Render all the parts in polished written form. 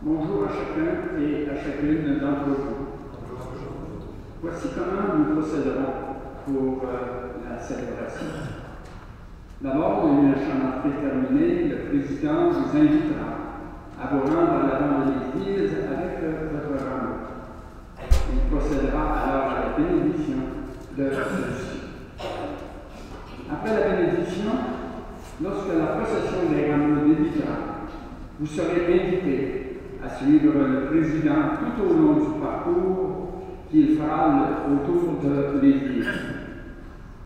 Bonjour à chacun et à chacune d'entre vous. Voici comment nous procéderons pour la célébration. D'abord, une chant terminée, le président vous invitera à vous rendre à l'avant de l'Église avec votre rameau. Il procédera alors à la bénédiction de ceux-ci. Après la bénédiction, lorsque la procession des rameaux débutera, vous serez invités à suivre le président tout au long du parcours qu'il fera autour de l'Église,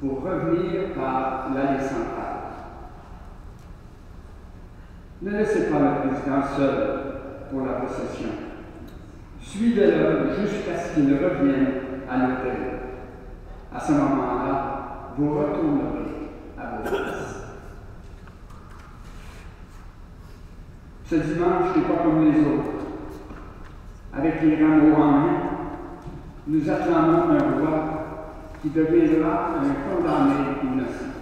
pour revenir par l'allée centrale. Ne laissez pas le président seul pour la procession. Suivez-le jusqu'à ce qu'il revienne à l'autel. À ce moment-là, vous retournerez à vos places. Ce dimanche n'est pas comme les autres. Avec les rameaux en main, nous acclamons un roi qui deviendra un condamné innocent.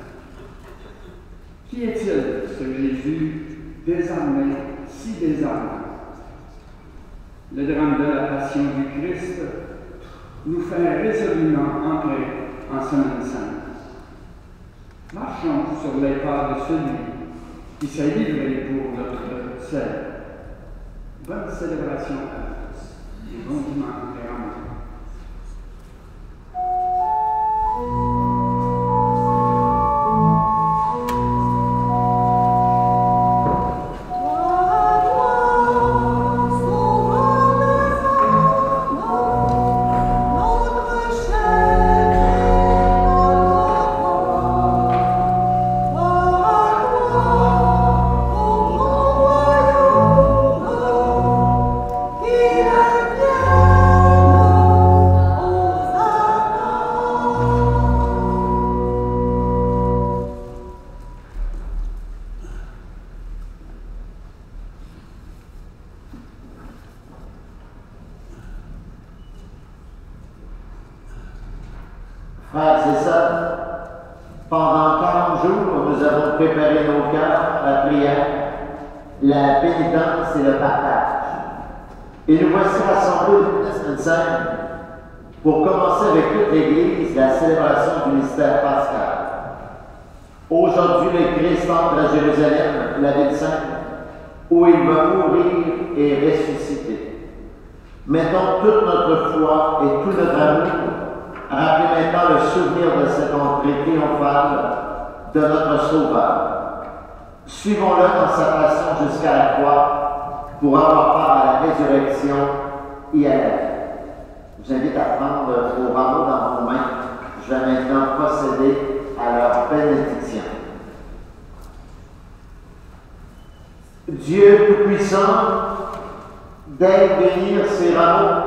Qui est-il, ce Jésus, désarmé, si désarmé? Le drame de la passion du Christ nous fait résolument entrer en Semaine Sainte. Marchons sur les pas de celui qui s'est livré pour notre salut. Bonne célébration à tous et bon dimanche des rameaux. Frères et sœurs, pendant 40 jours, nous avons préparé nos cœurs à la prière, la pénitence et le partage. Et nous voici rassemblés la semaine sainte pour commencer avec toute l'Église la célébration du mystère pascal. Aujourd'hui, le Christ entre à Jérusalem, la ville sainte, où il va mourir et ressusciter. Mettons toute notre foi et tout notre amour. Rappelez maintenant le souvenir de cette entrée triomphale de notre Sauveur. Suivons-le dans sa passion jusqu'à la croix pour avoir part à la résurrection et à la vie. Je vous invite à prendre vos rameaux dans vos mains. Je vais maintenant procéder à leur bénédiction. Dieu Tout-Puissant, d'aide bénir ces rameaux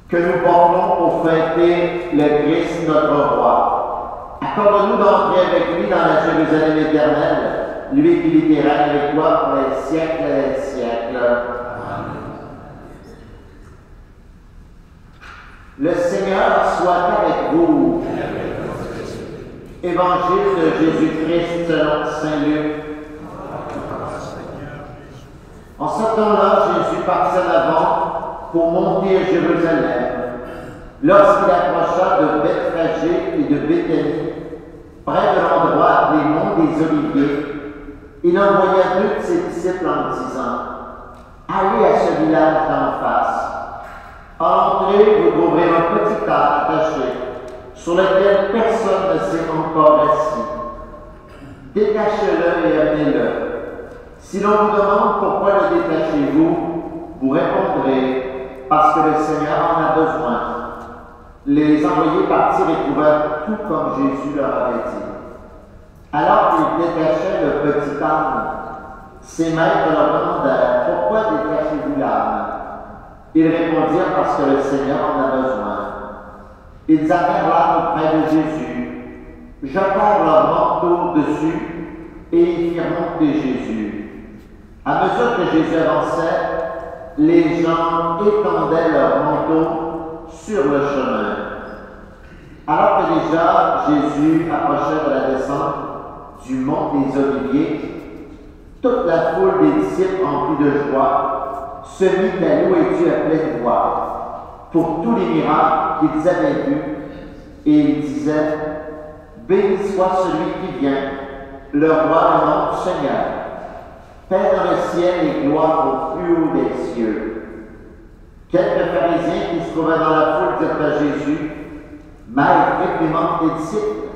que nous portons pour fêter le Christ, notre Roi. Accorde-nous d'entrer avec lui dans la Jérusalem éternelle, lui qui vit et règne avec toi pour les siècles et les siècles. Amen. Le Seigneur soit avec vous. Évangile de Jésus-Christ selon saint Luc. En ce temps-là, Jésus partit en avant pour monter à Jérusalem. Lorsqu'il approcha de Bethphagée et de Béthanie, près de l'endroit appelé Mont des Oliviers, il envoya deux de ses disciples en disant: Allez à ce village d'en face. À l'entrée, vous trouverez un petit arbre attaché, sur lequel personne ne s'est encore assis. Détachez-le et amenez-le. Si l'on vous demande pourquoi le détachez-vous, vous répondrez: parce que le Seigneur en a besoin. Les envoyés partirent et trouvèrent tout comme Jésus leur avait dit. Alors qu'ils détachaient le petit âne, ses maîtres leur demandèrent: pourquoi détachez-vous l'âne? Ils répondirent: parce que le Seigneur en a besoin. Ils amenèrent l'âne auprès de Jésus, jetèrent leur manteau dessus et y firent monter Jésus. À mesure que Jésus avançait, les gens étendaient leurs manteaux sur le chemin. Alors que déjà Jésus approchait de la descente du mont des Oliviers, Toute la foule des disciples emplis de joie se mit à louer Dieu à pleine voix pour tous les miracles qu'ils avaient vus, et ils disaient: béni soit celui qui vient, le roi au nom du Seigneur. Paix dans le ciel et gloire au plus haut des cieux. Quelques pharisiens qui se trouvaient dans la foule dirent à Jésus: Maître, réprimande tes disciples.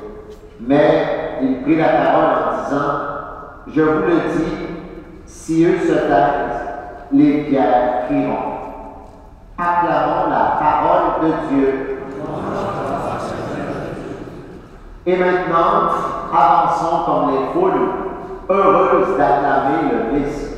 Mais il prit la parole en disant: je vous le dis, si eux se taisent, les pierres crieront. Acclamons la parole de Dieu. Et maintenant, avançons comme les foules, heureuses d'acclamer le Messie.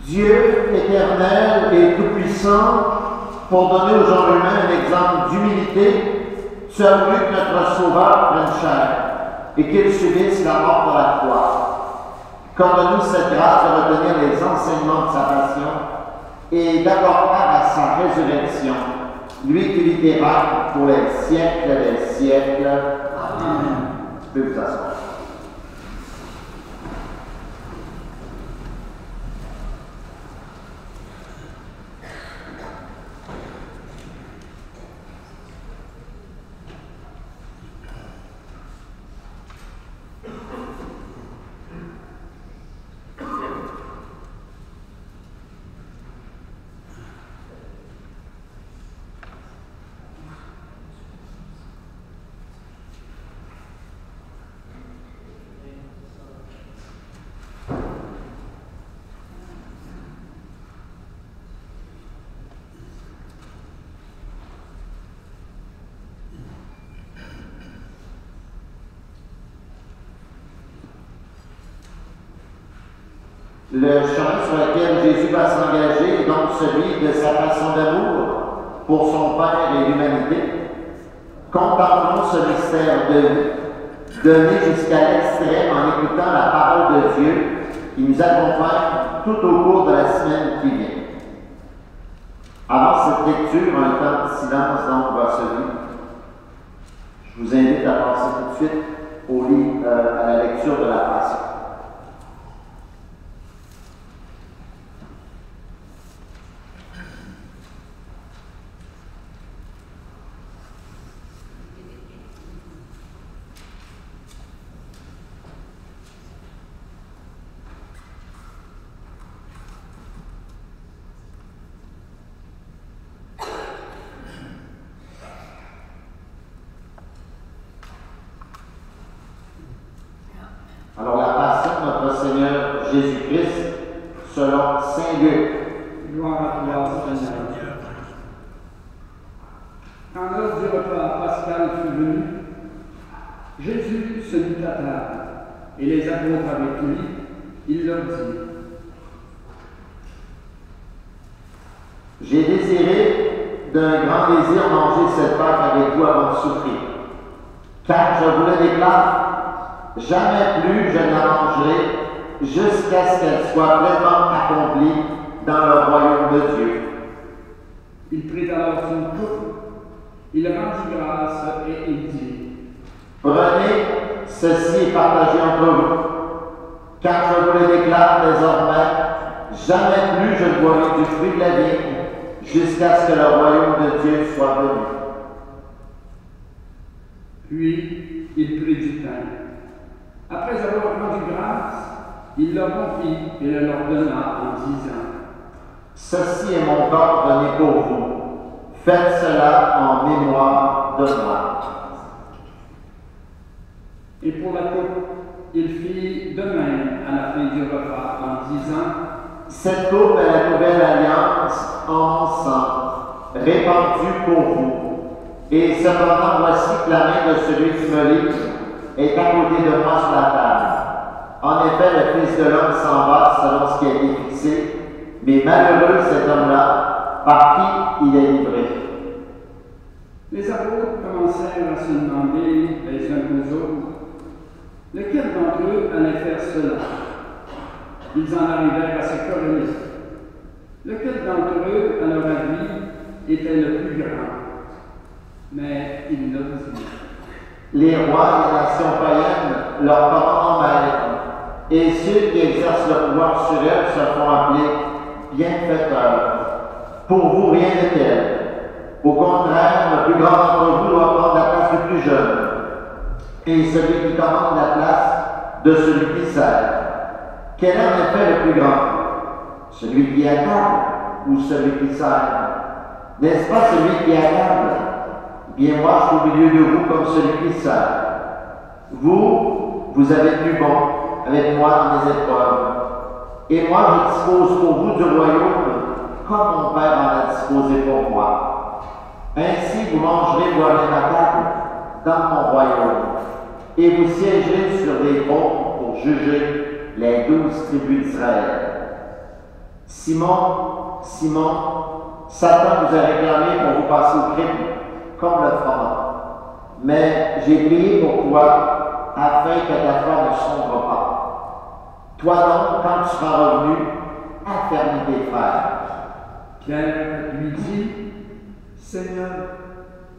Dieu éternel et tout-puissant, pour donner au genre humain un exemple d'humilité, tu as voulu que notre Sauveur prenne chair et qu'il subisse la mort par la croix. Accorde-nous cette grâce de retenir les enseignements de sa passion et d'avoir part à sa résurrection, lui qui vivra pour les siècles des siècles. Amen. Je peux vous asseoir. Le chemin sur lequel Jésus va s'engager est donc celui de sa passion d'amour pour son Père et l'humanité. Contemplons ce mystère de vie, donné jusqu'à l'extrême en écoutant la parole de Dieu qui nous accompagne tout au cours de la semaine qui vient. Avant cette lecture, un temps de silence donc va se vivre. Je vous invite à passer tout de suite au livre, à la lecture de la Passion. Alors la passion de notre Seigneur Jésus-Christ selon Saint Luc. Gloire à toi, Seigneur. Quand l'heure du repas pascal fut venue, Jésus se mit à table, et les apôtres avec lui, il leur dit: J'ai désiré d'un grand désir manger cette Pâque avec vous avant de souffrir, car je vous le déclare, jamais plus je ne la mangerai jusqu'à ce qu'elle soit pleinement accomplie dans le royaume de Dieu. Il prit alors une coupe, il rendit grâce et il dit: Prenez ceci et partagez entre vous, car je vous le déclare désormais, jamais plus je ne boirai du fruit de la vigne jusqu'à ce que le royaume de Dieu soit venu. Puis il prit du pain. Après avoir rendu grâce, il le rompit et le leur donna en disant: Ceci est mon corps donné pour vous. Faites cela en mémoire de moi. Et pour la coupe, il fit de même à la fin du repas en disant: Cette coupe est la nouvelle alliance en mon sang, répandue pour vous. Et cependant, voici que la main de celui qui me livre est à côté de moi sur la table. En effet, le Fils de l'homme s'en va selon ce qui a été fixé, mais malheureux cet homme-là, par qui il est livré. Les apôtres commencèrent à se demander les uns aux autres lequel d'entre eux allait faire cela. Ils en arrivèrent à se quereller. Lequel d'entre eux, à leur avis, était le plus grand? Mais ils ne le disaient. Les rois et les nations païennes leur commandent en maître, et ceux qui exercent le pouvoir sur elles se font appeler bienfaiteurs. Pour vous, rien n'est tel. Au contraire, le plus grand d'entre vous doit prendre la place du plus jeune, et celui qui commande la place de celui qui sert. Quel est en effet le plus grand? Celui qui est à table ou celui qui sert? N'est-ce pas celui qui est à table? Bien, moi, je suis au milieu de vous comme celui qui sert. Vous avez plus bon avec moi dans mes épreuves. Et moi, je dispose pour vous du royaume comme mon Père en a disposé pour moi. Ainsi, vous mangerez, boirez ma table dans mon royaume, et vous siégerez sur des trônes pour juger les 12 tribus d'Israël. Simon, Simon, Satan vous a réclamé pour vous passer au crime, comme le froment. Mais j'ai prié pour toi, afin que ta foi ne sombre pas. Toi donc, quand tu seras revenu, affermis tes frères. Pierre lui dit, Seigneur,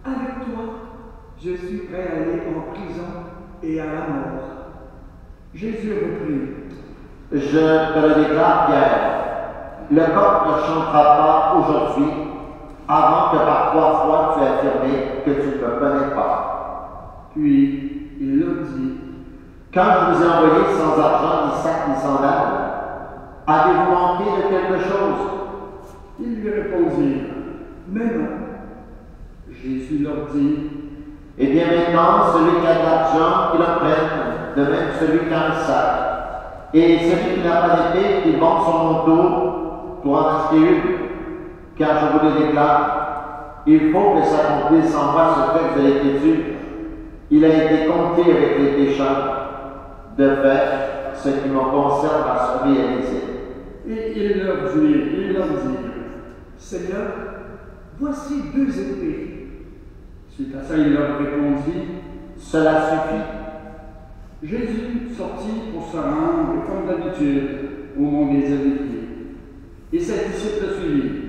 avec toi, je suis prêt à aller en prison et à la mort. Jésus reprit, Je te le déclare, Pierre, le coq ne chantera pas aujourd'hui avant que par 3 fois tu aies affirmé que tu ne me connais pas. puis il leur dit, Quand je vous ai envoyé sans argent, ni sac, ni sandales, avez-vous manqué de quelque chose? ils lui répondirent, Mais non, Jésus leur dit, Eh bien maintenant, celui qui a de l'argent, qu'il en prenne, de même celui qui a un sac. Et celui qui n'a pas d'épée, qu'il vende son manteau pour en acheter une. Car je vous le déclare, il faut que s'accomplisse en moi ce texte de l'Écriture. Il a été compté avec les pécheurs. De fait, ce qui me concerne va se réaliser. et il leur dit, Seigneur, voici 2 épées. suite à ça il leur répondit, Cela suffit. Jésus sortit pour se rendre, comme d'habitude, au mont des Oliviers. Et ses disciples le suivirent.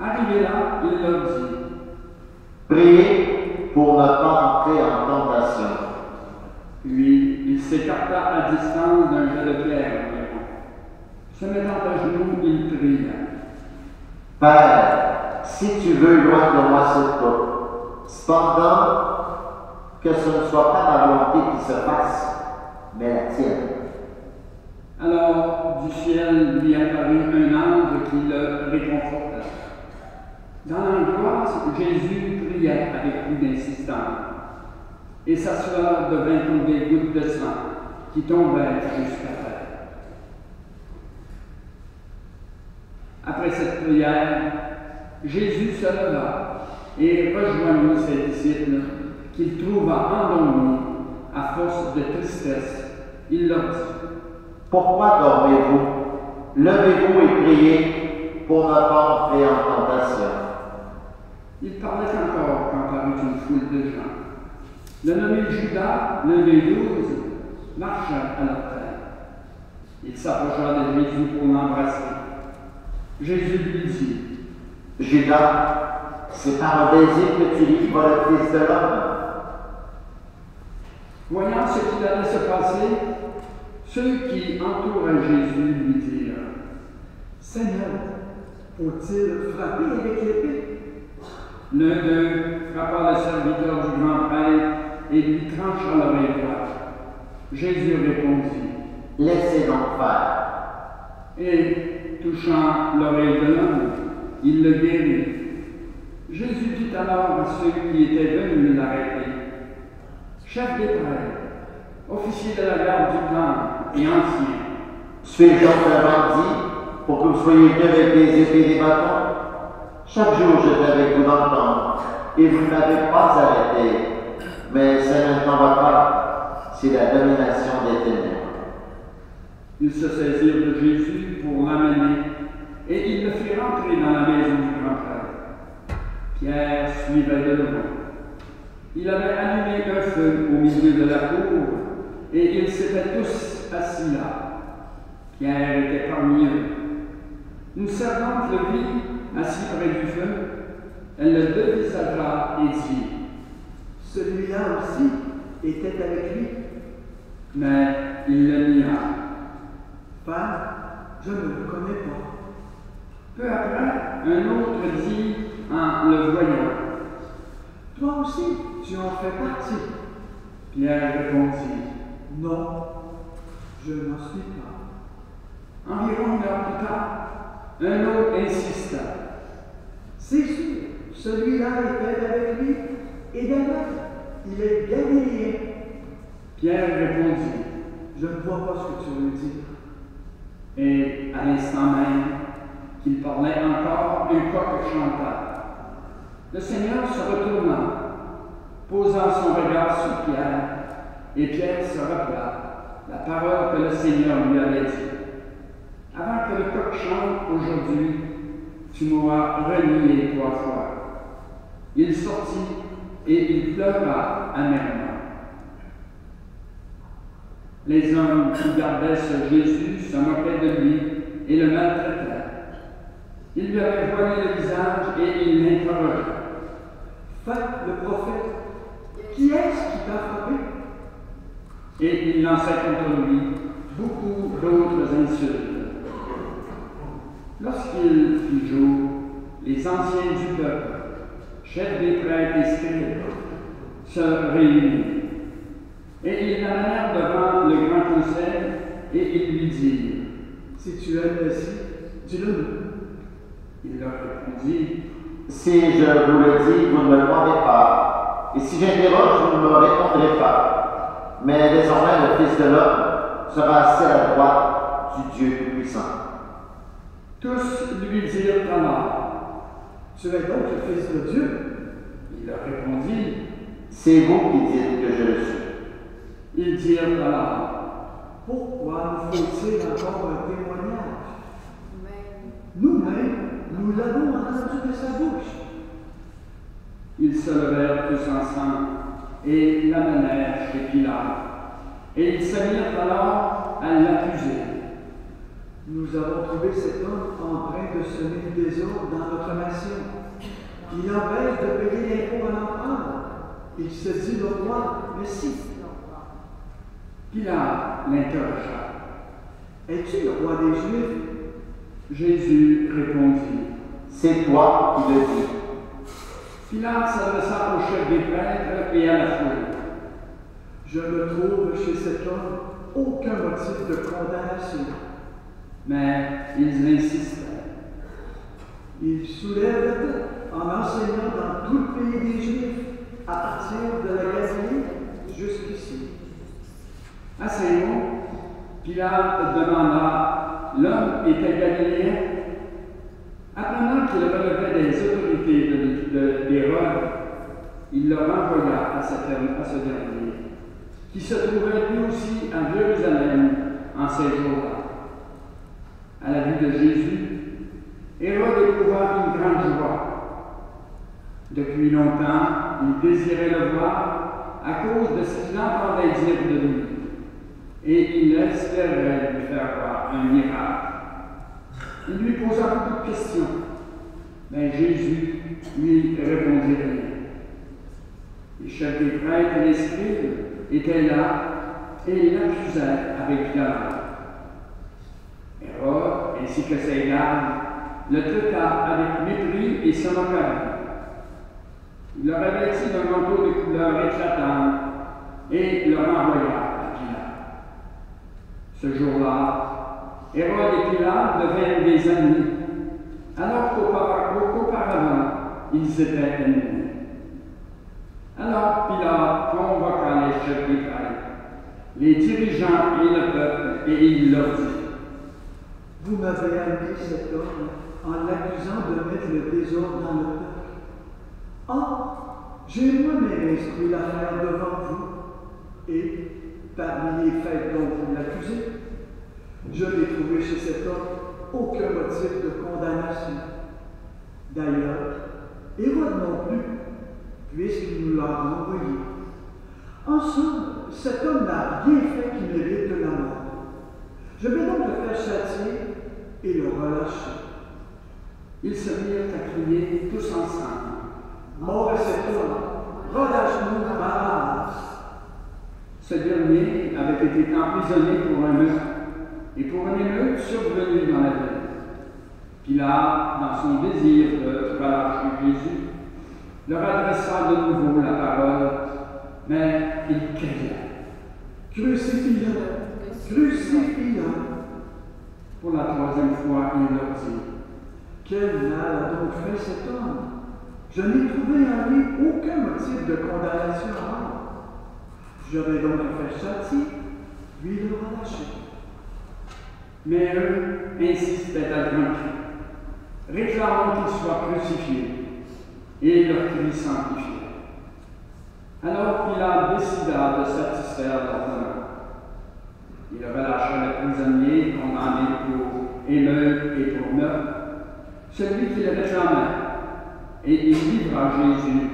Arrivé là, il leur dit, Priez pour ne pas entrer en tentation. Puis il s'écarta à distance d'un jet de pierre environ. Se mettant à genoux, il pria. Père, si tu veux, loin de moi cette coupe. Cependant, que ce ne soit pas ma volonté qui se fasse, mais la tienne. Alors du ciel lui apparut un ange qui le réconforta. Dans l'angoisse, Jésus priait avec plus d'insistance, et sa sueur devint comme des gouttes de sang qui tombèrent jusqu'à terre. Après cette prière, Jésus se leva et rejoignit ses disciples qu'il trouva endormis à force de tristesse. Il leur dit, Pourquoi dormez-vous? Levez-vous et priez pour ne pas entrer en tentation. il parlait encore quand parut une foule de gens. Le nommé Judas, l'un des 12, marcha à leur tête. Il s'approcha de Jésus pour l'embrasser. Jésus lui dit, Judas, c'est par un désir que tu livres le Fils de l'homme. voyant ce qu'il allait se passer, ceux qui entouraient Jésus lui dirent, Seigneur, faut-il frapper avec l'épée? l'un d'eux frappa le serviteur du grand prêtre et lui trancha l'oreille droite. Jésus répondit, Laissez donc faire. et, touchant l'oreille de l'homme, il le guérit. Jésus dit alors à ceux qui étaient venus l'arrêter, chef des prêtres, officier de la garde du temple et ancien, Suis-je donc un bandit pour que vous soyez venus avec des épées et des bâtons? Chaque jour, j'étais avec vous dans le temple, et vous ne m'avez pas arrêté. Mais c'est maintenant votre heure. C'est la domination des ténèbres. ils se saisirent de Jésus pour l'amener, et ils le firent entrer dans la maison du grand prêtre. Pierre suivait de loin. Il avait allumé un feu au milieu de la cour, et ils s'étaient tous assis là. Pierre était parmi eux. Une servante le vit assis près du feu. Elle le dévisagea et dit, Celui-là aussi était avec lui. mais il le nia. Père, je ne le connais pas. Peu après, un autre dit en le voyant, Toi aussi, tu en fais partie. Pierre répondit, Non, je n'en suis pas. environ une heure plus tard, un autre insista. C'est sûr, celui-là était avec lui, et d'ailleurs, il est galiléen. Pierre répondit, Je ne vois pas ce que tu veux dire. et à l'instant même qu'il parlait encore, un coq chanta. Le Seigneur se retourna, posant son regard sur Pierre, et Pierre se rappela la parole que le Seigneur lui avait dit. Avant que le coq chante, aujourd'hui, tu m'auras renié 3 fois. Il sortit et il pleura amèrement. Les hommes qui gardaient ce Jésus se moquaient de lui et le maltraitaient. Ils lui avaient voilé le visage et ils l'interrogeaient. Faites le prophète, qui est-ce qui t'a frappé? Et ils lançaient contre lui beaucoup d'autres insultes. Lorsqu'il fit jour, les anciens du peuple, chefs des prêtres et scribes, se réunirent. Et ils l'amenèrent devant le grand conseil et ils lui dirent: Si tu es le Messie, dis-le-nous. Il leur répondit: Si je vous le dis, vous ne me croirez pas. Et si j'interroge, vous ne me répondrez pas. Mais désormais, le Fils de l'homme sera assis à la droite du Dieu Tout-Puissant. Tous lui dirent alors: Tu es donc le Fils de Dieu? Il leur répondit: C'est vous qui dites que je le suis. Ils dirent alors: Pourquoi nous faut-il encore un témoignage? Nous-mêmes, nous l'avons entendu de sa bouche. Ils se levèrent tous ensemble et l'amenèrent chez Pilate. Et ils se mirent alors à l'accuser. Nous avons trouvé cet homme en train de semer le désordre dans notre nation. Il empêche de payer l'impôt à l'empereur. Il se dit le roi Messie. Pilate l'interrogea: Es-tu le roi des Juifs? Jésus répondit: C'est toi qui le dis. Pilate s'adressa au chef des prêtres et à la foule. Je ne trouve chez cet homme aucun motif de condamnation. Mais ils insistaient. Il soulève la tête en enseignant dans tout le pays des Juifs, à partir de la Galilée jusqu'ici. À ces mots, Pilate demanda: L'homme était galiléen? Apprenant qu'il relevait des autorités d'Hérode, il le renvoya à ce dernier, qui se trouvait lui aussi à Jérusalem en ces jours-là. À la vue de Jésus, Hérode éprouva une grande joie. Depuis longtemps, il désirait le voir à cause de ce qu'il entendait dire de lui, et il espérait lui faire voir un miracle. Il lui posa beaucoup de questions, mais Jésus lui répondit rien. Les chefs des prêtres et les scribes étaient là et l'accusaient avec violence. Hérode, ainsi que ses gardes, le traita avec mépris et se moqua de lui. Il leur avait vêtu d'un manteau de couleur éclatante et le renvoya à Pilate. Ce jour-là, Hérode et Pilate devinrent des amis, alors qu'auparavant, ils étaient ennemis. Alors Pilate convoqua les chefs des prêtres, les dirigeants et le peuple, et il leur dit: Vous m'avez amené cet homme en l'accusant de mettre le désordre dans le peuple. Or, j'ai moi-même instruit l'affaire devant vous, et, parmi les faits dont vous l'accusez, je n'ai trouvé chez cet homme aucun motif de condamnation. D'ailleurs, Hérode non plus, puisqu'il nous l'a envoyé. En somme, cet homme n'a rien fait qui mérite de la mort. Je vais donc le faire châtier et le relâcher. Ils se mirent à crier tous ensemble: Mort à cet homme, relâche-nous Barabbas. Ce dernier avait été emprisonné pour un meurtre et pour une émeute survenue dans la ville. Pilate, dans son désir de relâcher Jésus, leur adressa de nouveau la parole, mais ils criaient: Crucifie-le, crucifie-le. Pour la 3e fois, il leur dit: Quel mal a donc fait cet homme? Je n'ai trouvé en lui aucun motif de condamnation à mort. Je vais donc le faire châtier, puis le relâcher. Mais eux insistaient à grands cris, réclamant qu'il soit crucifié, et leurs cris s'amplifiaient. Alors Pilate décida de satisfaire leur demande. Il relâcha le prisonnier condamné pour émeute et pour 9, celui qui le réclamait, et il livra Jésus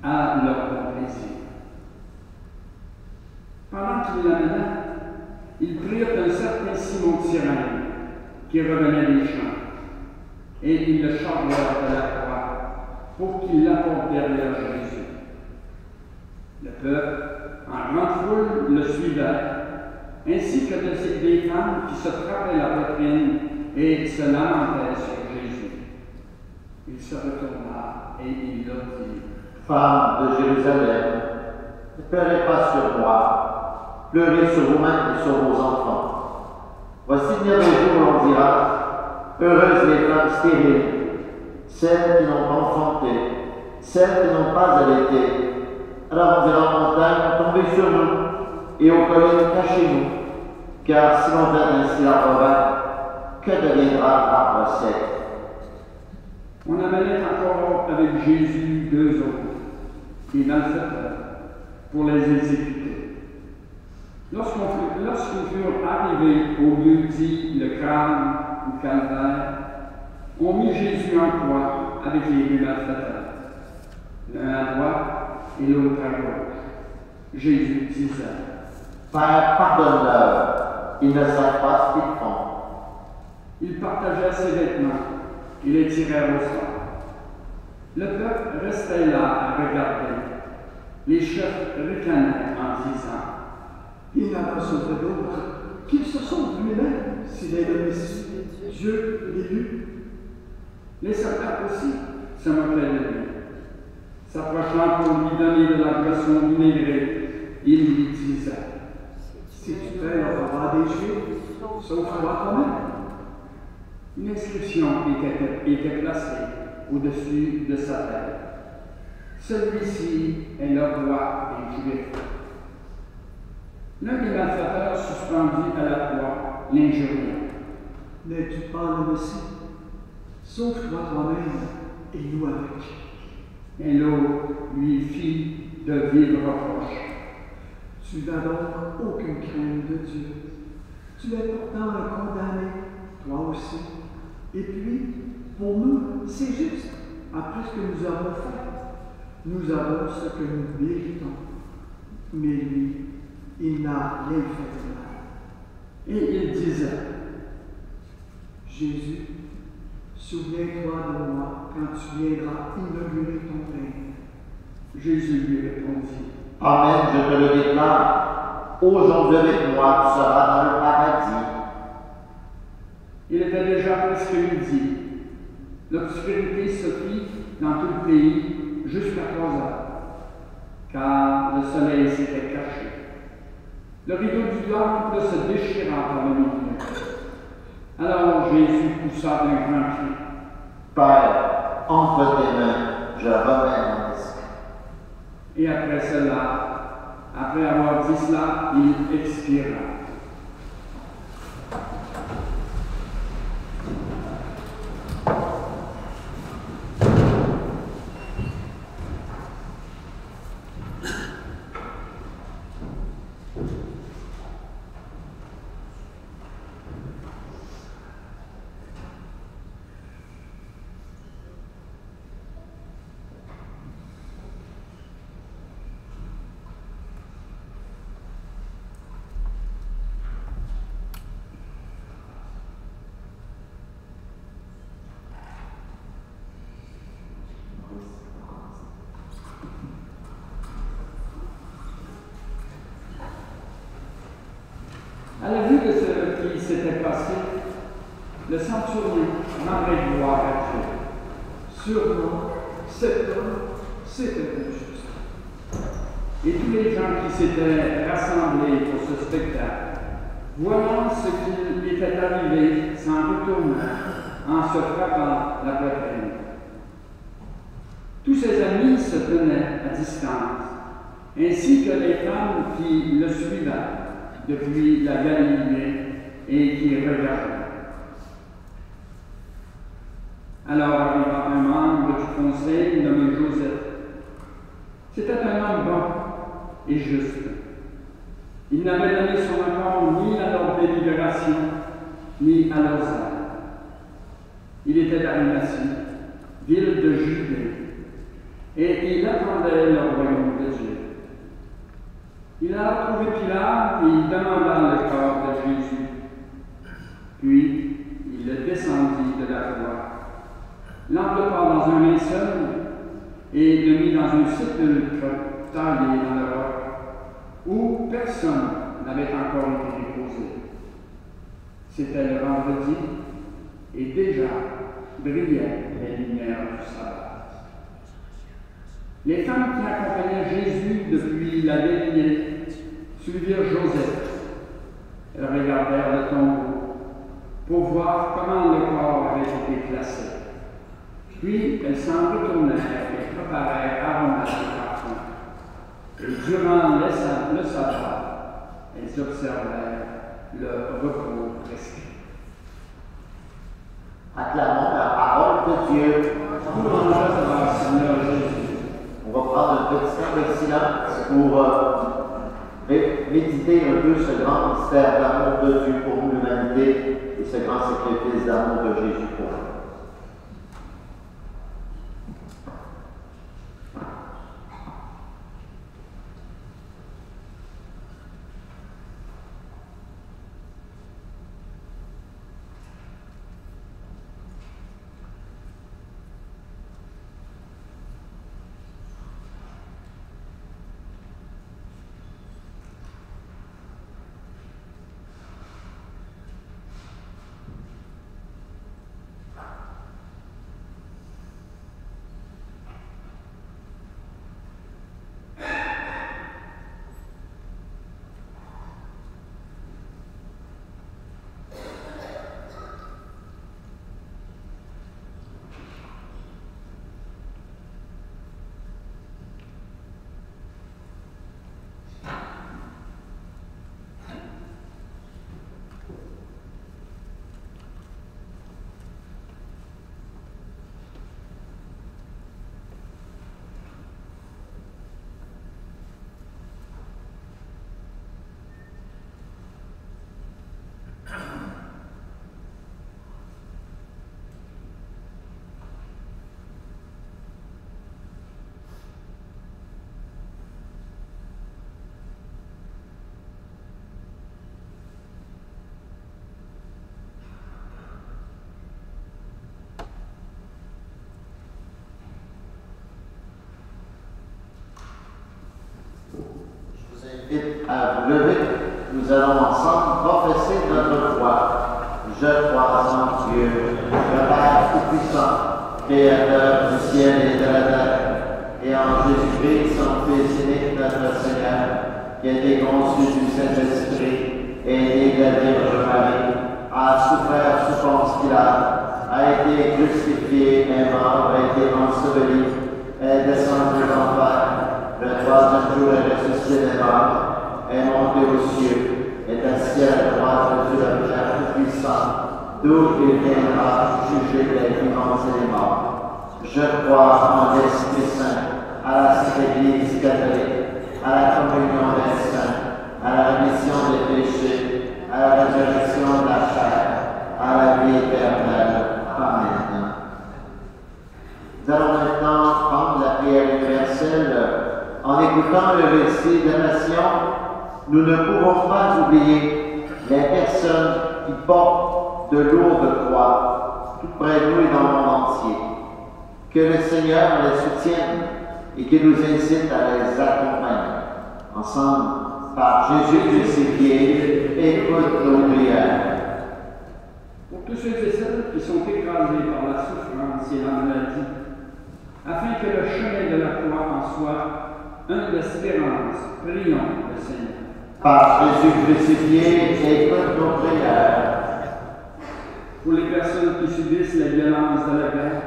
à leur bon plaisir. Pendant qu'il l'amenait, ils prirent un certain Simon de Cyrène, qui revenait des champs, et ils le chargèrent de la croix pour qu'il l'apporte derrière Jésus. Le peuple, en grande foule, le suivait, ainsi que des femmes qui se frappaient la poitrine et se lamentaient sur Jésus. Il se retourna et il leur dit: Femmes de Jérusalem, ne pleurez pas sur moi, pleurez sur vous-mêmes et sur vos enfants. Voici venir le jour où l'on dira: heureuses les femmes stériles, celles qui n'ont pas enfanté, celles qui n'ont pas allaité. Alors on dira aux montagnes: tombez sur nous, et aux collines: cachez-nous, car si l'on donne ainsi l'arbre vert, que deviendra l'arbre sec? On amenait encore avec Jésus 2 autres, des malfaiteurs, pour les exécuter. Lorsqu'ils furent arrivés au lieu dit le crâne ou calvaire, on mit Jésus en croix avec les deux malfaiteurs, l'un à droite et l'autre à gauche. Jésus disait: Père, pardonne-leur, ils ne savent pas ce qu'ils font. Il partagea ses vêtements et les tirèrent au sort. Le peuple restait là à regarder. Les chefs ricanaient en disant: Il n'a pas sauvé d'autres qu'il se sauve lui-même s'il est le Messie, Dieu l'élu. Les soldats aussi se moquaient de lui. S'approchant pour lui donner de la boisson vinaigrée, il lui disait: Si tu fais le repas des Juifs, sauve-toi toi-même. Une inscription était placée au-dessus de sa tête. Celui-ci est le roi des Juifs. L'un des malfaiteurs suspendu à la croix l'injuria. N'es-tu pas le Messie? Sauve-toi toi-même et nous avec. Et l'autre lui fit de vives reproches. Tu n'as donc aucune crainte de Dieu. Tu es pourtant un condamné, toi aussi. Et puis, pour nous, c'est juste, après ce que nous avons fait. Nous avons ce que nous méritons. Mais lui, il n'a rien fait de mal. Et il disait: Jésus, souviens-toi de moi quand tu viendras inaugurer ton règne. Jésus lui répondit: Amen, je te le déclare, aujourd'hui avec moi tu seras dans le paradis. Il était déjà presque midi. L'obscurité se fit dans tout le pays jusqu'à 3 heures, car le soleil s'était caché. Le rideau du temple se déchira par le milieu. Alors Jésus poussa d'un grand cri: Père, entre tes mains, je remets mon esprit. Et après cela, après avoir dit cela, il expira. À la vue de ce qui s'était passé, le centurion rendait gloire à Dieu. Sûrement, cet homme, c'était injuste. Et tous les gens qui s'étaient rassemblés pour ce spectacle, voyant ce qu'il était arrivé, s'en retournèrent en se frappant la poitrine. Tous ses amis se tenaient à distance, ainsi que les femmes qui le suivaient depuis la Galilée et qui regardaient. Alors arriva un membre du conseil nommé Joseph. C'était un homme bon et juste. Il n'avait donné son accord ni à leur délibération, ni à leurs actes. Il était d'Arimathie, ville de Judée, et il attendait le royaume de Dieu. Il a retrouvé Pilate et il demanda le corps de Jésus. Puis, il le descendit de la croix, l'enveloppa dans un linceul et le mit dans un sépulcre taillé dans le roc, où personne n'avait encore été déposé. C'était le vendredi, et déjà brillaient les lumières du sabbat. Les femmes qui accompagnaient Jésus depuis la Galilée suivirent Joseph. Elles regardèrent le tombeau pour voir comment le corps avait été placé. Puis elles s'en retournèrent et préparèrent aromates et parfums. Et durant le sabbat, elles observèrent le repos prescrit. Acclamons la parole de Dieu. Louange à Seigneur Jésus. On va prendre un petit temps de silence pour méditer un peu ce grand mystère d'amour de Dieu pour l'humanité et ce grand sacrifice d'amour de Jésus pour nous. À vous lever, nous allons ensemble professer notre foi. Je crois en Dieu, le Père Tout-Puissant, Créateur du ciel et de la terre, et en Jésus-Christ, son Fils unique, notre Seigneur, qui a été conçu du Saint-Esprit, est né de la Vierge Marie, a souffert sous Ponce Pilate, a été crucifié, est mort, a été enseveli, est descendu d'enfer, le troisième jour est ressuscité des morts, est monté aux cieux, est assis à la droite de Dieu le Père Tout-Puissant, d'où il viendra juger les vivants et les morts. Je crois en l'Esprit Saint, à la Sainte Église catholique, à la communion des saints, à la rémission des péchés, à la résurrection de la chair, à la vie éternelle. Amen. Nous allons maintenant prendre la prière universelle. En écoutant le récit de la Nation, nous ne pouvons pas oublier les personnes qui portent de lourdes croix tout près de nous et dans le monde entier. Que le Seigneur les soutienne et qu'il nous incite à les accompagner. Ensemble, par Jésus crucifié, écoute nos prières. Pour tous ceux et celles qui sont écrasés par la souffrance et la maladie, afin que le chemin de la croix en soit un d'espérance, prions le Seigneur. Par Jésus crucifié, écoute nos prières. Pour les personnes qui subissent les violences de la guerre,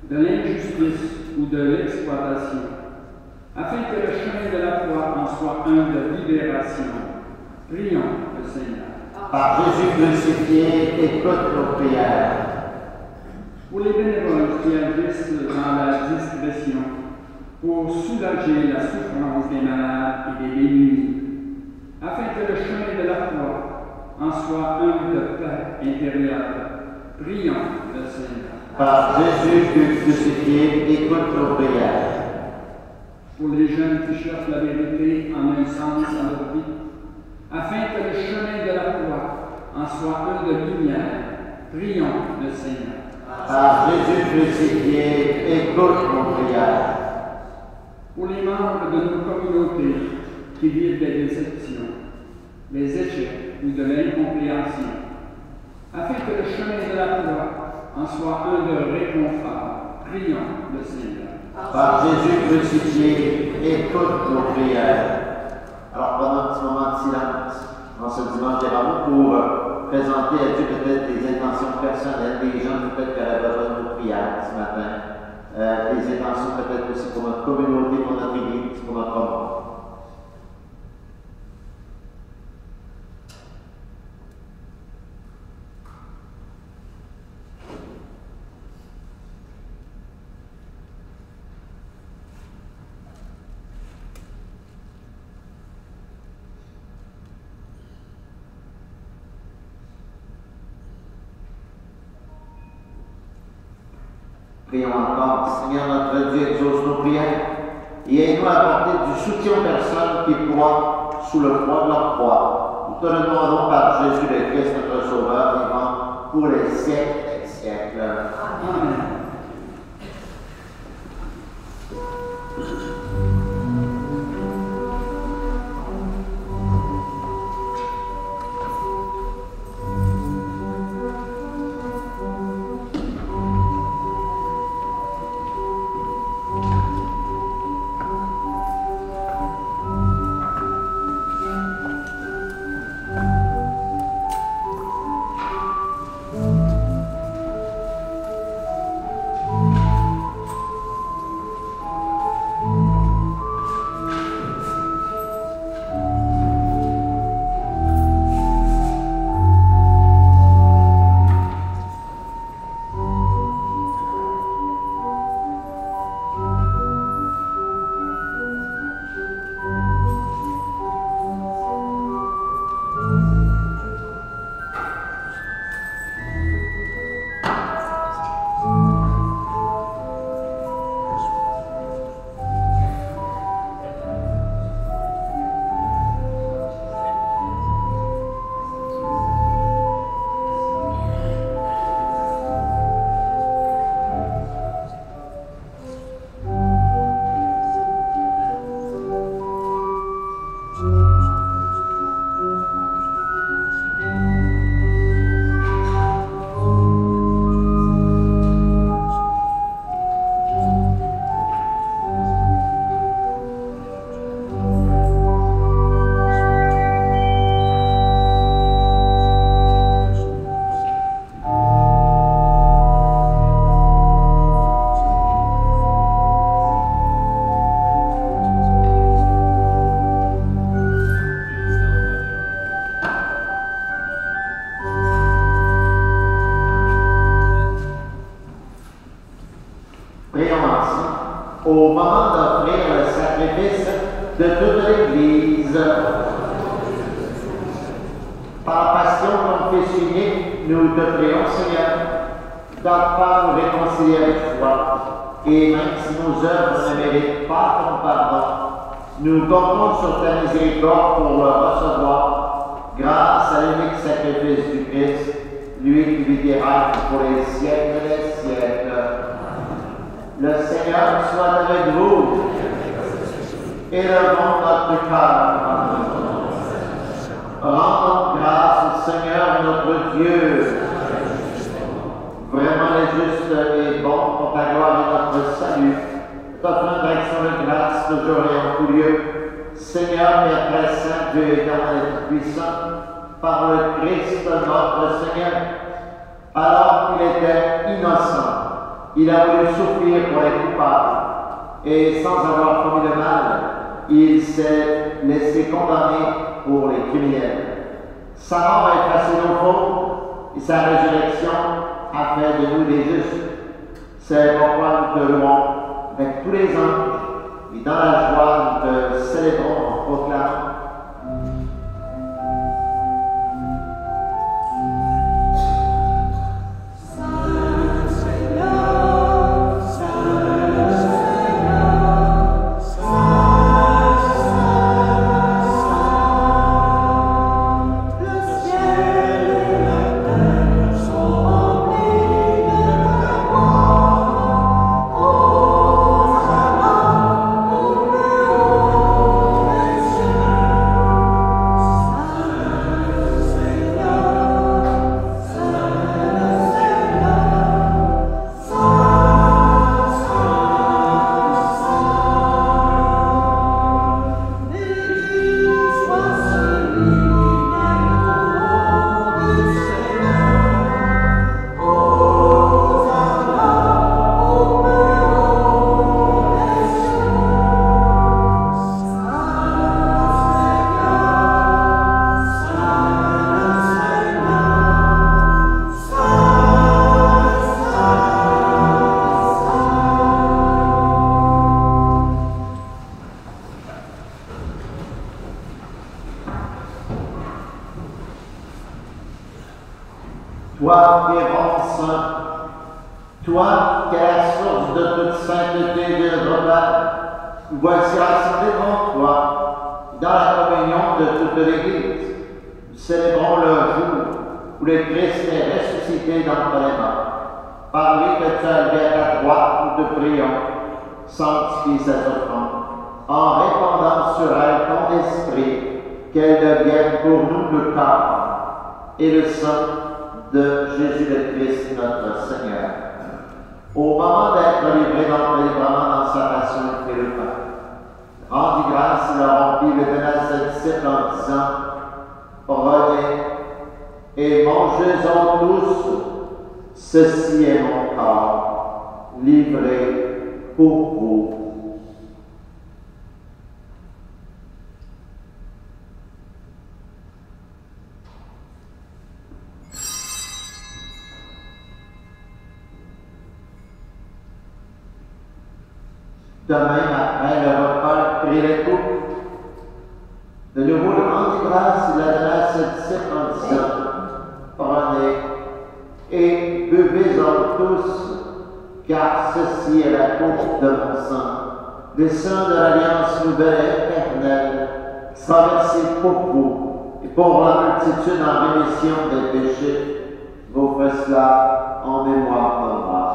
de l'injustice ou de l'exploitation, afin que le chemin de la croix en soit un de libération, prions le Seigneur. Par Jésus crucifié, écoute nos prières. Pour les bénévoles qui agissent dans la discrétion, pour soulager la souffrance des malades et des démunis, afin que le chemin de la croix en soit un de paix intérieure, Prions le Seigneur. Par Jésus crucifié, écoute nos prières. Pour les jeunes qui cherchent la vérité en un sens à leur vie, afin que le chemin de la croix en soit un de lumière, prions le Seigneur. Par Jésus crucifié, écoute nos prières. Pour les membres de nos communautés qui vivent des déceptions, des échecs ou de l'incompréhension, afin que le chemin de la croix en soit un de réconfort, prions le Seigneur. Par Jésus crucifié, écoute nos prières. Alors, prenons un petit moment de silence en ce dimanche des Rameaux pour présenter à Dieu peut-être des intentions personnelles, des gens peut-être qui auraient besoin de nos prières ce matin, des intentions peut-être aussi pour notre communauté, pour notre église, pour notre monde. Prions encore. Seigneur notre Dieu, exauce nos prières et aide-nous à apporter du soutien aux personnes qui croient sous le poids de leur croix. Nous te le demandons par Jésus le Christ, notre Sauveur, vivant pour les siècles des siècles. Amen. Au moment d'offrir le sacrifice de toute l'Église. Par la passion ton Fils unique, nous te prions, Seigneur, d'afin nous réconcilier avec toi. Et même si nos œuvres ne méritent pas ton pardon, nous comptons sur ta miséricorde pour le recevoir, grâce à l'unique sacrifice du Christ, lui qui vit et règne pour les siècles des siècles. Le Seigneur soit avec vous. Élevons notre cœur. Rendons grâce au Seigneur notre Dieu. Vraiment le juste et bon pour ta gloire et notre salut. T'offrons une action de grâce toujours et en tout lieu. Seigneur, Père très saint, Dieu éternel et tout-puissant, par le Christ notre Seigneur, alors qu'il était innocent, il a voulu souffrir pour les coupables, et sans avoir commis de mal, il s'est laissé condamner pour les criminels. Sa mort a effacé nos fautes, et sa résurrection a fait de nous des justes. C'est pourquoi nous te louons avec tous les anges, et dans la joie nous te célébrons en proclamant. toi qui es bon saint, toi qui es la source de toute sainteté et de repas, voici rassemblés devant toi, dans la communion de toute l'Église. Nous célébrons le jour où le Christ est ressuscité d'entre les morts. Par lui que tu as levé à ta droite, nous te prions, sanctifie cette offrande, en répandant sur elle ton esprit, qu'elle devienne pour nous le corps et le sang de Jésus le Christ, notre Seigneur. Au moment d'être livré d'entrée-librement dans sa passion, il fait le pain. Rendit grâce, il a rempli le donne à ses disciples en disant, prenez et mangez-en tous, ceci est mon corps, livré pour vous. De même, après le repas, il prit les coupes. De nouveau, il rendit grâce, il a donné à ses disciples en disant, prenez et buvez-en tous, car ceci est la coupe de mon sang, le sang de l'alliance nouvelle et éternelle, qui sera versé pour vous et pour la multitude en rémission des péchés. Vous faites cela en mémoire de moi.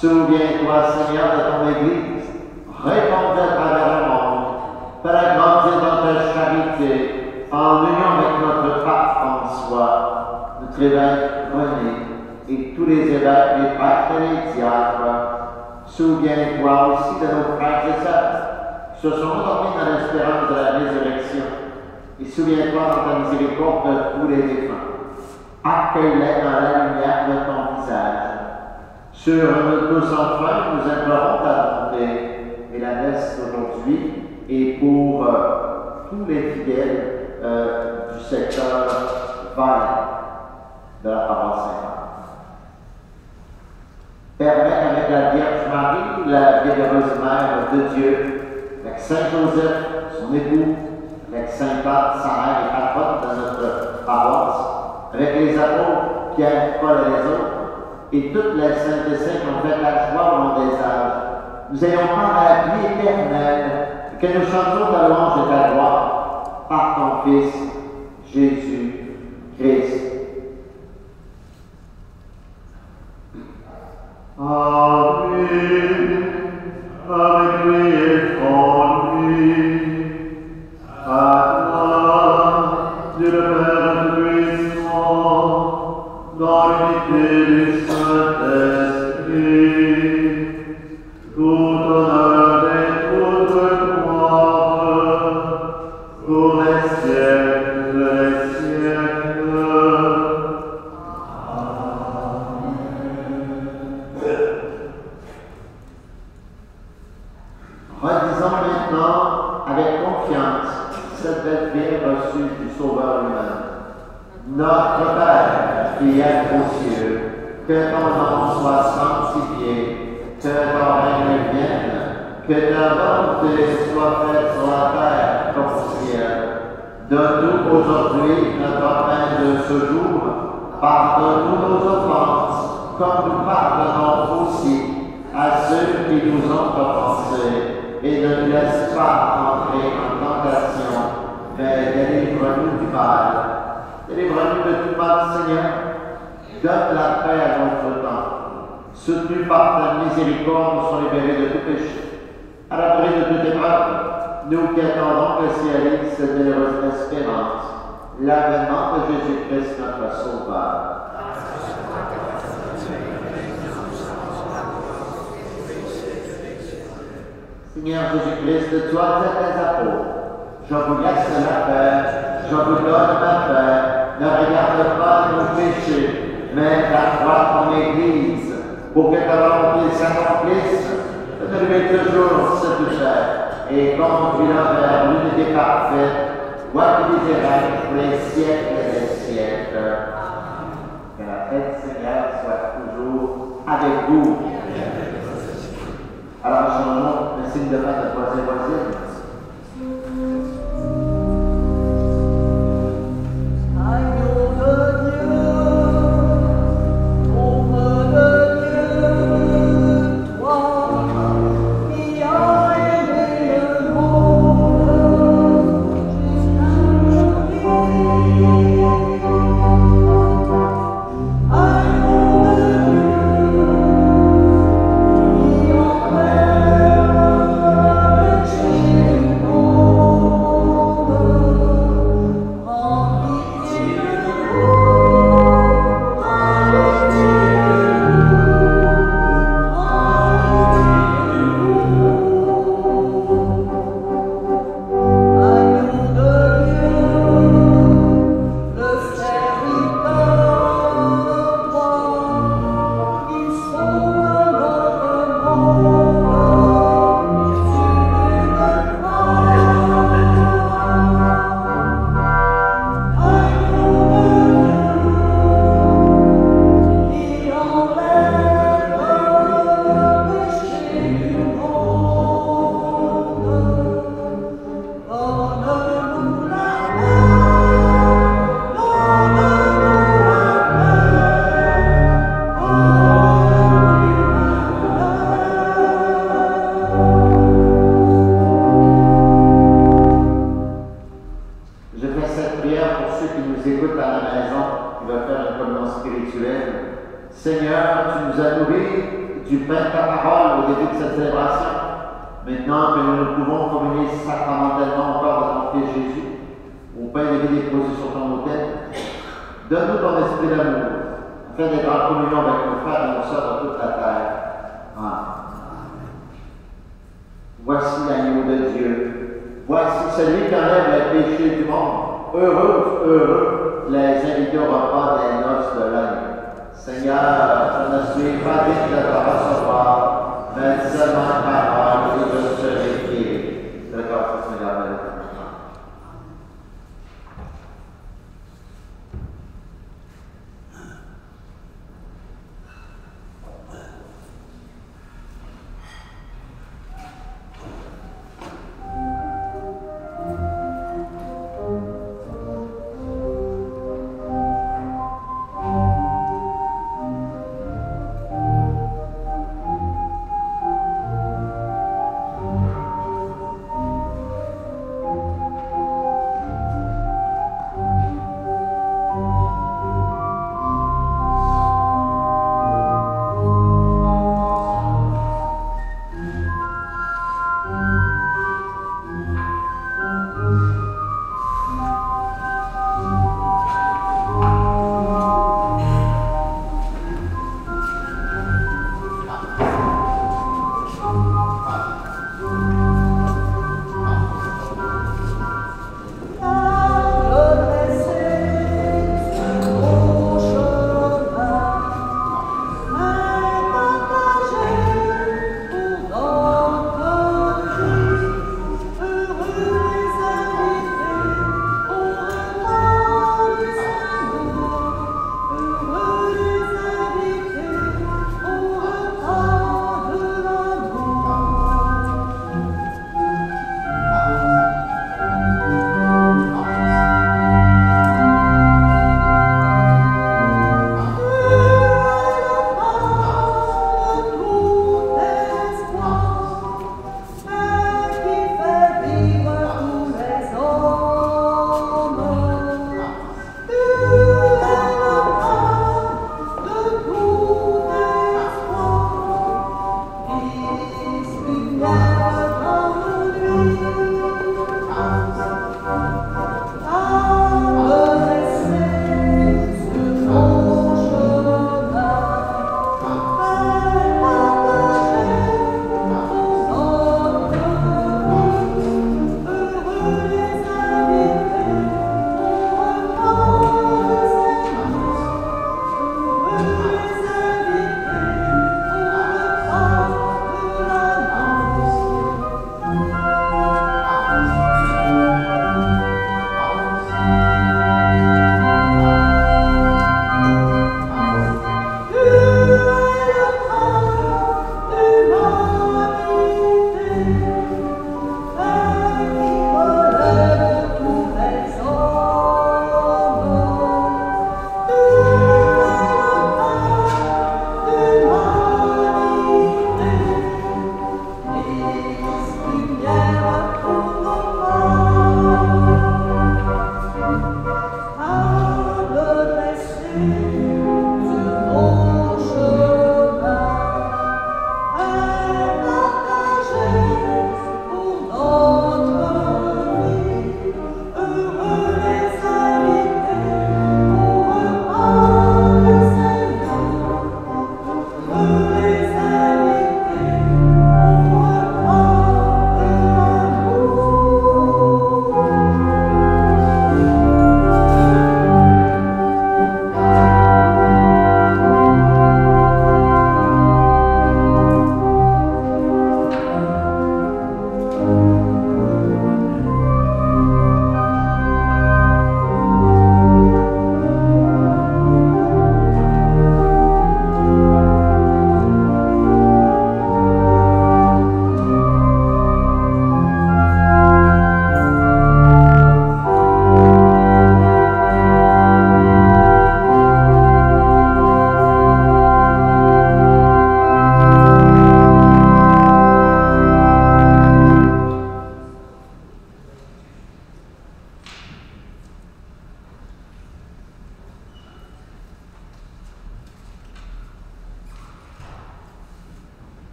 Souviens-toi, Seigneur, de ton Église, répandue à travers le monde, fais-la grandir dans ta charité, en union avec notre pape François, notre évêque René, et tous les évêques, les prêtres et les diacres. Souviens-toi aussi de nos frères et sœurs, qui se sont endormis dans l'espérance de la résurrection, et souviens-toi dans ta miséricorde de tous les défunts. Accueille-les dans la lumière de ton visage. Sur nos enfants, nous implorons ta bonté et la messe d'aujourd'hui et pour tous les fidèles du secteur Valais de la paroisse Saint-Marc. Permets avec la Vierge Marie, la bienheureuse Mère de Dieu, avec Saint Joseph, son époux, avec Saint Paul, sa mère et patronne de notre paroisse, avec les apôtres Pierre, Paul et les autres, et toutes les saintes et saints qui ont fait la joie au long des âges, nous ayons part à la vie éternelle, et que nous chantions ta louange et ta gloire par ton Fils, Jésus Christ. Amen. Avec lui et en lui. À Dieu le Père Tout-Puissant, dans l'unité du Saint-Esprit, tout honneur et toute gloire, pour les siècles des siècles. Redisons maintenant avec confiance cette belle vie reçue du Sauveur lui-même. Notre Père, qui es aux cieux, que ton nom soit sanctifié, que ton règne vienne, que ta volonté soit faite sur la terre comme au ciel. Donne-nous aujourd'hui notre pain de ce jour, pardonne-nous nos offenses, comme nous pardonnons aussi à ceux qui nous ont offensés, et ne nous laisse pas entrer en tentation, mais délivre-nous du mal. Délivre-nous de tout mal, Seigneur. Donne la paix à notre temps. Soutenus par ta miséricorde, nous sommes libérés de tout péché. À l'abri de toute épreuve, nous qui attendons que s'y allie cette généreuse espérance, l'avènement de Jésus-Christ, notre Sauveur. Seigneur Jésus-Christ, de toi tes apôtres, je vous laisse la paix, je vous donne ma paix, ne regarde pas nos péchés, mais accroît ton Église, pour que ta volonté s'accomplisse, ne lui toujours cette paix, et conduis-la vers l'unité parfaite, toi qui vis règne pour les siècles des siècles. Que la paix du Seigneur soit toujours avec vous. Alors, changeons un signe de main de voisin.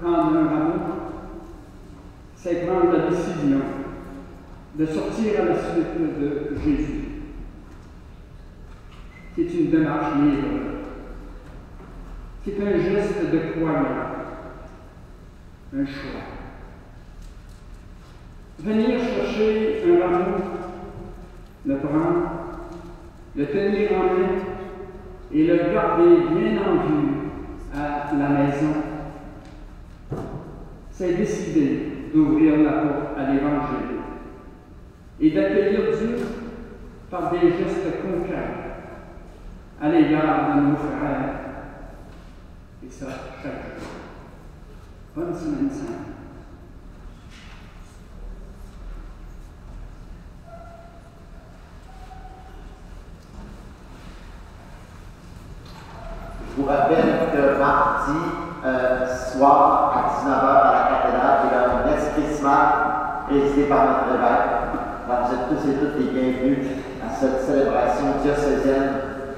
Prendre un rameau, c'est prendre la décision de sortir à la suite de Jésus. C'est une démarche libre. C'est un geste de croyant, un choix. Venir chercher un rameau, le prendre, le tenir en main et le garder bien en vue à la maison, c'est décider d'ouvrir la porte à l'Évangile et d'accueillir Dieu par des gestes concrets à l'égard de nos frères. Et ça, chaque jour. Bonne semaine sainte. Je vous rappelle que mardi soir à 19h à la cathédrale, il y a un esprissement présidé par notre évêque. Alors, vous êtes tous et toutes les bienvenus à cette célébration diocésaine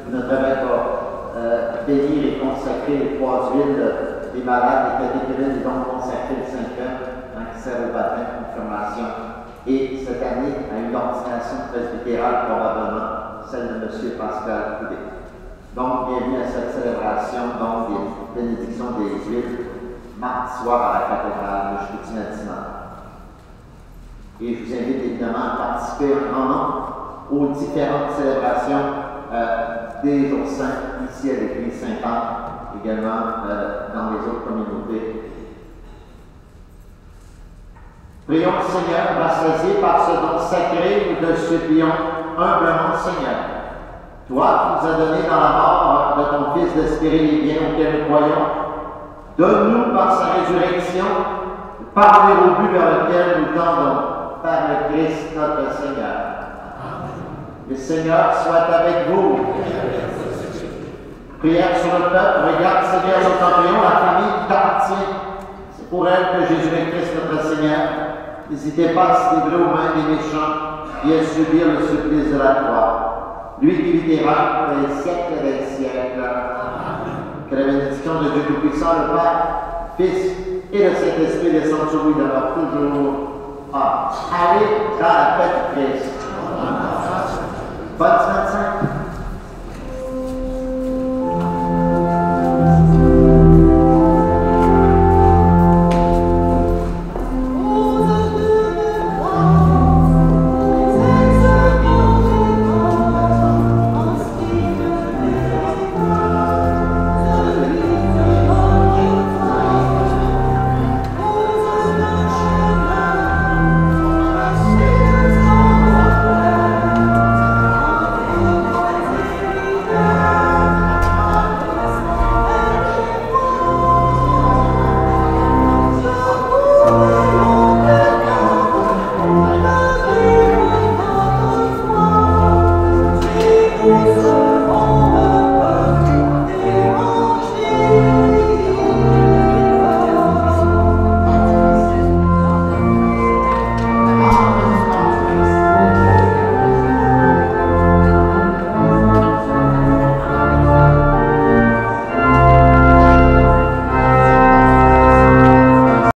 où notre évêque va bénir et consacrer les 3 huiles des malades, les catéchumènes, et donc consacrer le 5e qui sert au baptême, confirmation. Et cette année, à une ordination presbytérale, probablement celle de M. Pascal Coudet. Donc, bienvenue à cette célébration donc, des bénédictions des huiles, mardi soir à la cathédrale de Chicoutimi-Dinan. Et je vous invite évidemment à participer en grand nombre aux différentes célébrations des jours saints ici à l'église Saint-Anne, également dans les autres communautés. Prions le Seigneur, rassasiés par ce don sacré, nous te supplions humblement, Seigneur. Toi qui nous as donné dans la mort de ton Fils d'espérer les biens auxquels nous croyons, donne-nous par sa résurrection de parvenir au but vers lequel nous tendons, par le Christ notre Seigneur. Le Seigneur soit avec vous. Prière sur le peuple, regarde Seigneur nous t'en prions, la famille qui t'appartient. C'est pour elle que Jésus-Christ notre Seigneur. N'hésitez pas à se livrer aux mains des méchants et à subir le supplice de la croix. Lui qui vit et règne pour les siècles des siècles. Que la bénédiction de Dieu Tout-Puissant, le Père, Fils et le Saint-Esprit descendent sur vous et demeurent toujours. Allez dans la paix du Christ. Bonne semaine sainte.